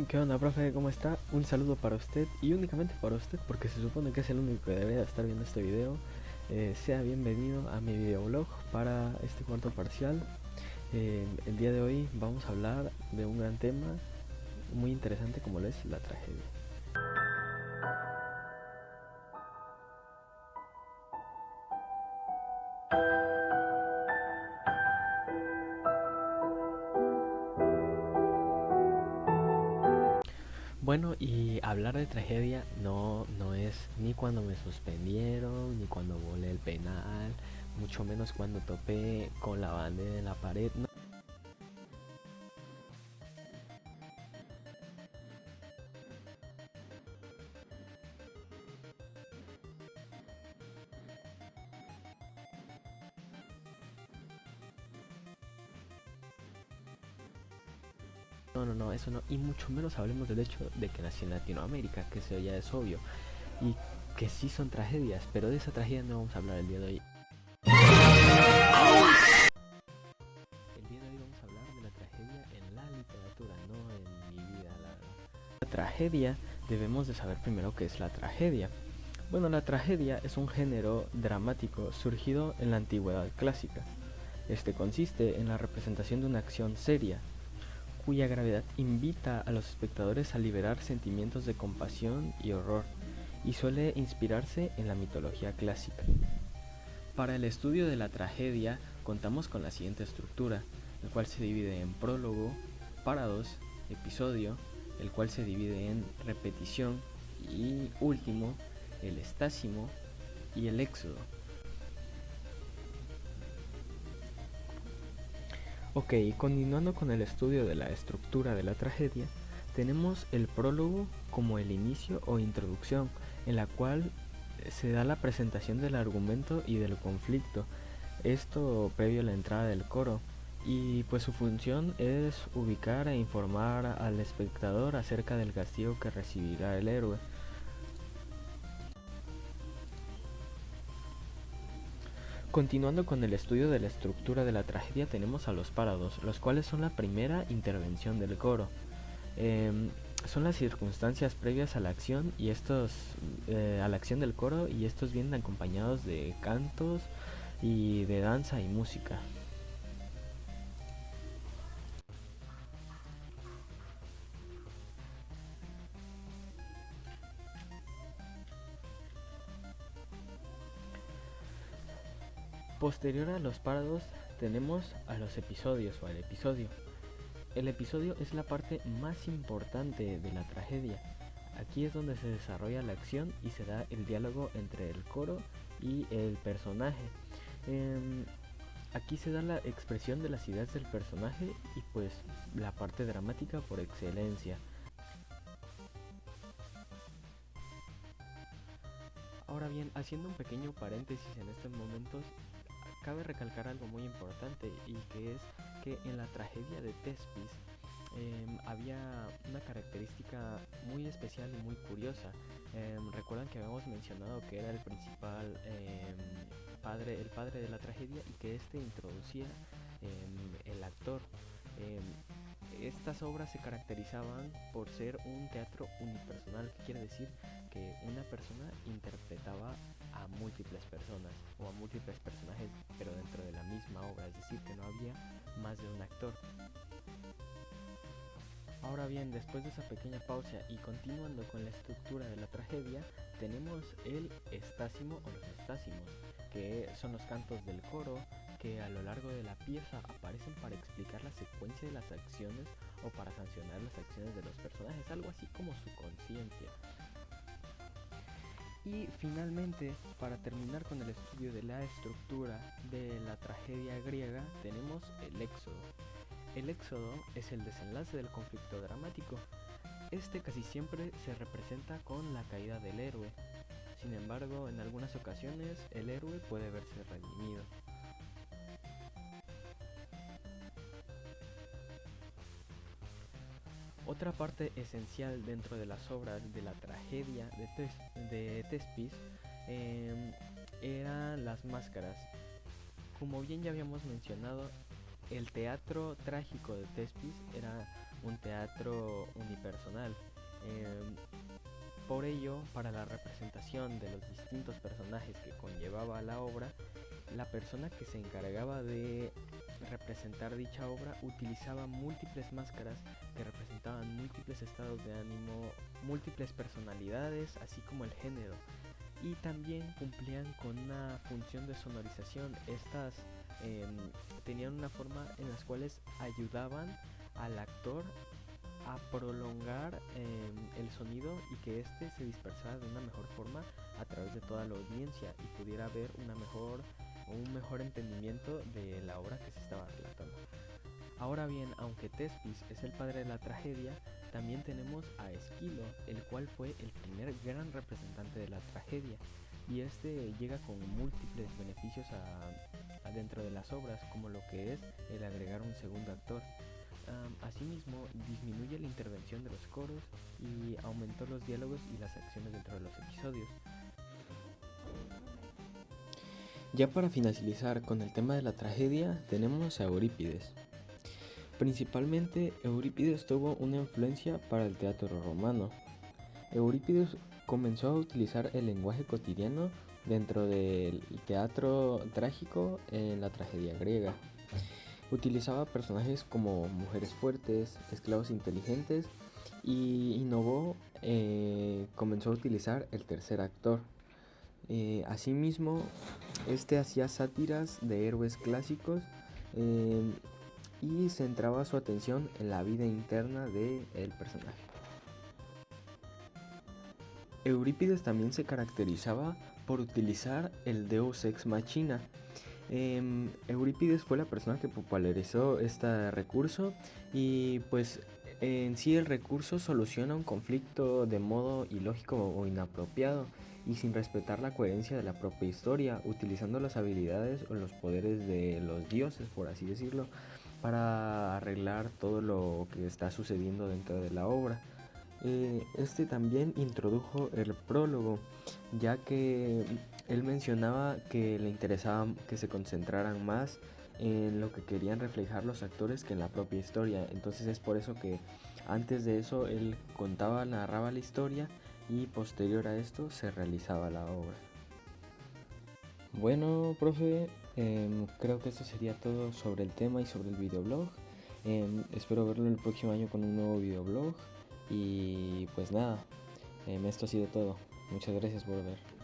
¿Qué onda, profe? ¿Cómo está? Un saludo para usted y únicamente para usted porque se supone que es el único que debería estar viendo este video. Sea bienvenido a mi videoblog para este cuarto parcial. El día de hoy vamos a hablar de un gran tema muy interesante como lo es la tragedia. Bueno, y hablar de tragedia no es ni cuando me suspendieron, ni cuando volé el penal, mucho menos cuando topé con la bandera en la pared. No, eso no. Y mucho menos hablemos del hecho de que nací en Latinoamérica, que eso ya es obvio. Y que sí son tragedias, pero de esa tragedia no vamos a hablar el día de hoy. El día de hoy vamos a hablar de la tragedia en la literatura, no en mi vida, la verdad. La tragedia, debemos de saber primero qué es la tragedia. Bueno, la tragedia es un género dramático surgido en la antigüedad clásica. Este consiste en la representación de una acción seria, cuya gravedad invita a los espectadores a liberar sentimientos de compasión y horror, y suele inspirarse en la mitología clásica. Para el estudio de la tragedia contamos con la siguiente estructura, el cual se divide en prólogo, parados, episodio, el cual se divide en repetición y último, el estásimo y el éxodo. Ok, continuando con el estudio de la estructura de la tragedia, tenemos el prólogo como el inicio o introducción, en la cual se da la presentación del argumento y del conflicto, esto previo a la entrada del coro, y pues su función es ubicar e informar al espectador acerca del castigo que recibirá el héroe. Continuando con el estudio de la estructura de la tragedia, tenemos a los parados, los cuales son la primera intervención del coro. Son las circunstancias previas a la acción y a la acción del coro, y estos vienen acompañados de cantos y de danza y música. Posterior a los parados tenemos a los episodios o al episodio. El episodio es la parte más importante de la tragedia. Aquí es donde se desarrolla la acción y se da el diálogo entre el coro y el personaje. Aquí se da la expresión de las ideas del personaje y pues la parte dramática por excelencia. Ahora bien, haciendo un pequeño paréntesis en estos momentos, cabe recalcar algo muy importante, y que es que en la tragedia de Thespis había una característica muy especial y muy curiosa. Recuerdan que habíamos mencionado que era el principal el padre de la tragedia, y que este introducía el actor. Estas obras se caracterizaban por ser un teatro unipersonal, que quiere decir que una persona interpretaba a múltiples personas o a múltiples personajes, pero dentro de la misma obra, es decir, que no había más de un actor. Ahora bien, después de esa pequeña pausa y continuando con la estructura de la tragedia, tenemos el estásimo o los estásimos, que son los cantos del coro, que a lo largo de la pieza aparecen para explicar la secuencia de las acciones o para sancionar las acciones de los personajes, algo así como su conciencia. Y finalmente, para terminar con el estudio de la estructura de la tragedia griega, tenemos el éxodo. El éxodo es el desenlace del conflicto dramático. Este casi siempre se representa con la caída del héroe. Sin embargo, en algunas ocasiones el héroe puede verse redimido. Otra parte esencial dentro de las obras de la tragedia de Thespis eran las máscaras. Como bien ya habíamos mencionado, el teatro trágico de Thespis era un teatro unipersonal. Por ello, para la representación de los distintos personajes que conllevaba la obra, la persona que se encargaba de representar dicha obra utilizaba múltiples máscaras que representaban múltiples estados de ánimo, múltiples personalidades, así como el género. Y también cumplían con una función de sonorización. Estas tenían una forma en las cuales ayudaban al actor a prolongar el sonido y que éste se dispersara de una mejor forma a través de toda la audiencia y pudiera haber un mejor entendimiento de la obra que se estaba relatando. Ahora bien, aunque Tespis es el padre de la tragedia, también tenemos a Esquilo, el cual fue el primer gran representante de la tragedia, y este llega con múltiples beneficios dentro de las obras, como lo que es el agregar un segundo actor. Asimismo, disminuye la intervención de los coros y aumentó los diálogos y las acciones dentro de los episodios. Ya para finalizar con el tema de la tragedia, tenemos a Eurípides. Principalmente, Eurípides tuvo una influencia para el teatro romano. Eurípides comenzó a utilizar el lenguaje cotidiano dentro del teatro trágico en la tragedia griega. Utilizaba personajes como mujeres fuertes, esclavos inteligentes y innovó, comenzó a utilizar el tercer actor. Asimismo, este hacía sátiras de héroes clásicos y centraba su atención en la vida interna del personaje. Eurípides también se caracterizaba por utilizar el Deus Ex Machina. Eurípides fue la persona que popularizó este recurso y pues en sí el recurso soluciona un conflicto de modo ilógico o inapropiado y sin respetar la coherencia de la propia historia, utilizando las habilidades o los poderes de los dioses, por así decirlo, para arreglar todo lo que está sucediendo dentro de la obra. Este también introdujo el prólogo, ya que él mencionaba que le interesaba que se concentraran más en lo que querían reflejar los actores que en la propia historia. Entonces es por eso que antes de eso él contaba, narraba la historia y posterior a esto se realizaba la obra. Bueno, profe, creo que esto sería todo sobre el tema y sobre el videoblog. Espero verlo el próximo año con un nuevo videoblog. Y pues nada, esto ha sido todo. Muchas gracias por ver.